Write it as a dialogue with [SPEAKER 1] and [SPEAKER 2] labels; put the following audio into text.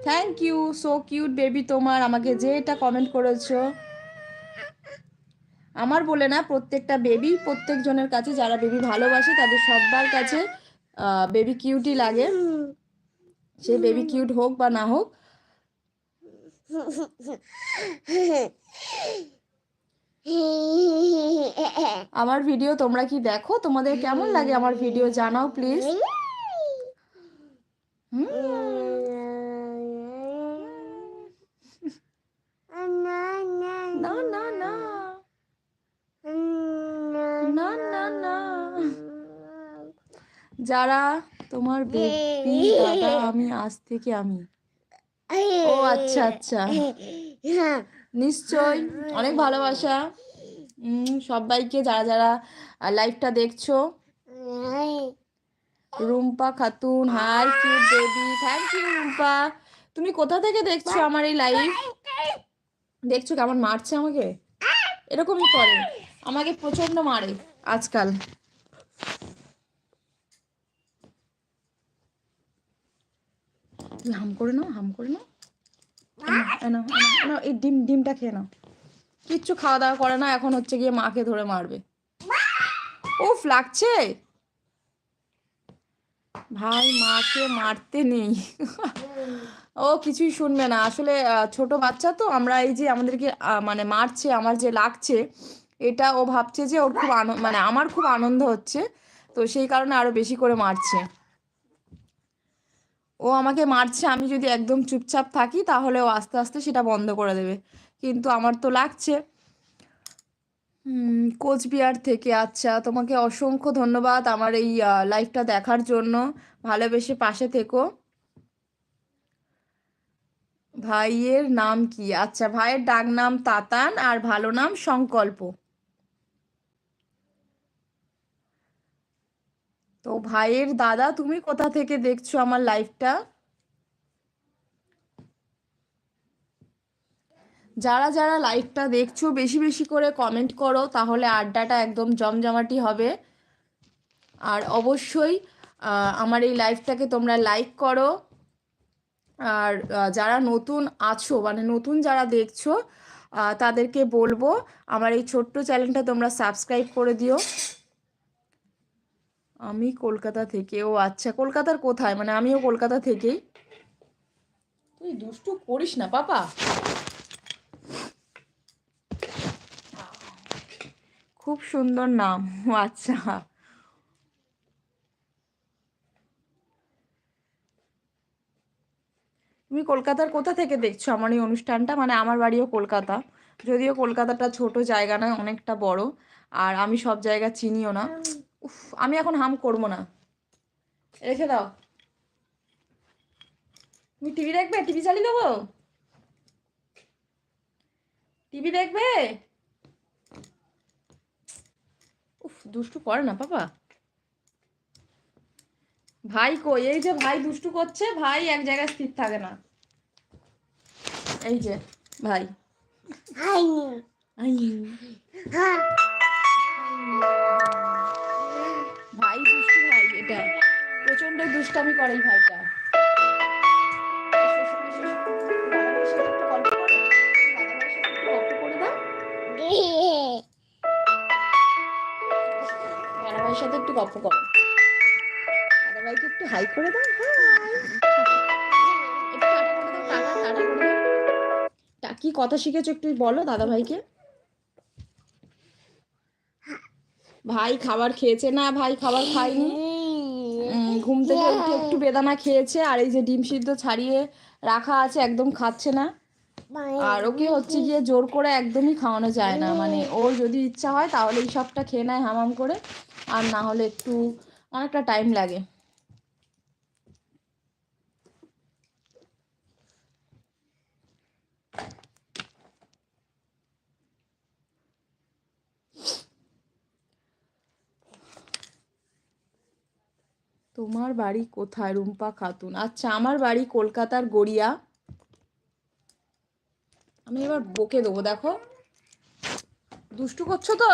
[SPEAKER 1] Thank you, so cute baby. তোমার আমাকে যে এটা কমেন্ট করেছো, আমার বলে না, প্রত্যেকটা বেবি প্রত্যেকজনের কাছে, যারা বেবি ভালোবাসে তাদের সবার কাছে বেবি কিউটই লাগে, সে বেবি কিউট হোক বা না হোক। আমার ভিডিও তোমরা কি দেখো? তোমাদের কেমন লাগে আমার ভিডিও জানাও প্লিজ। না না না না না না, যারা তোমার বেবি দাদা আমি আজ থেকে আমি। ও আচ্ছা আচ্ছা, নিশ্চয়, অনেক ভালোবাসা সবাইকে যারা যারা লাইভটা দেখছো। Rumpa Khatun, hi cute baby, thank you Rumpa. তুমি কোথা থেকে দেখছো আমার এই লাইভ? দেখছো কেমন মারছে আমাকে? এরকমই করে, আমাকে প্রচন্ড মারে আজকাল। তুমি হাম করে নাও, হাম করে নাও, এই ডিমটা খেয়ে নাও। কিচ্ছু খাওয়া দাওয়া করে না, এখন হচ্ছে গিয়ে মাকে ধরে মারবে। উফ লাগছে ভাই, মাকে মারতে নেই। ও কিছুই শুনবে না আসলে, ছোট বাচ্চা তো, আমরা এই যে আমাদেরকে মানে মারছে, আমার যে লাগছে এটা ও ভাবছে যে ওর খুব মানে আমার খুব আনন্দ হচ্ছে, তো সেই কারণে আরো বেশি করে মারছে। ও আমাকে মারছে, আমি যদি একদম চুপচাপ থাকি তাহলে ও আস্তে আস্তে সেটা বন্ধ করে দেবে, কিন্তু আমার তো লাগছে। কোচবিহার থেকে, আচ্ছা, তোমাকে অসংখ্য ধন্যবাদ আমার এই লাইভটা দেখার জন্য, ভালোবেসে পাশে থেকো। ভাইয়ের নাম কি? আচ্ছা, ভাইয়ের ডাক নাম তাতান আর ভালো নাম সংকল্প। তো ভাইয়ের দাদা, তুমি কোথা থেকে দেখছো আমার লাইভটা? যারা যারা লাইভটা দেখছো বেশি বেশি করে কমেন্ট করো, তাহলে আড্ডাটা একদম জমজমাটি হবে। আর অবশ্যই আমার এই লাইভটাকে তোমরা লাইক করো। আর যারা নতুন আছো, মানে নতুন যারা দেখছো, তাদেরকে বলবো আমার এই ছোট্ট চ্যানেলটা তোমরা সাবস্ক্রাইব করে দিও। আমি কলকাতা থেকে। ও আচ্ছা, কলকাতার কোথায়? মানে আমিও কলকাতা থেকেই। তুই দুষ্টু করিস না পাপা। খুব সুন্দর নাম। ও আচ্ছা, তুমি কলকাতার কোথা থেকে দেখছো আমার এই অনুষ্ঠানটা? মানে আমার বাড়িও কলকাতা, যদিও কলকাতাটা ছোট জায়গা নয়, অনেকটা বড়, আর আমি সব জায়গা চিনিও না। উফ, আমি এখন হাম করবো না, রেখে দাও। তুমি টিভি দেখবে? টিভি চালিয়ে দেবো? টিভি দেখবে? উফ, দুষ্টু করে না পাপা। ভাই কই? এই যে ভাই দুষ্টু করছে, ভাই এক জায়গায় স্থির থাকে না। এই যে ভাই, ভাই দুষ্টু, ভাই এটা প্রচন্ড দুষ্টামি করে এই ভাইটা। দাদা ভাইয়ের সাথে একটু গল্প করো, দাদা ভাইকে একটু হাই করে দাও। একটু টাটা করে দাও, টাটা টাটা করে দাও। কি কথা শিখেছো একটু বলো দাদা ভাইকে। ভাই খাবার খেয়েছে না? ভাই খাবার খায়নি, ঘুম থেকে উঠে একটু বেদানা খেয়েছে, আর এই যে ডিম সিদ্ধ ছাড়িয়ে রাখা আছে, একদম খাচ্ছে না। আর ওকে হচ্ছে গিয়ে জোর করে একদমই খাওয়ানো যায় না, মানে ওর যদি ইচ্ছা হয় তাহলে এই সবটা খেয়ে নেয় হামাম করে, আর না হলে একটু অনেকটা টাইম লাগে। তোমার বাড়ি কোথায়? রুম্পা খাতুন, আচ্ছা, আমার বাড়ি কলকাতার গড়িয়া। আমি এবার বকে দেবো, দেখো দুষ্টু করছো তো।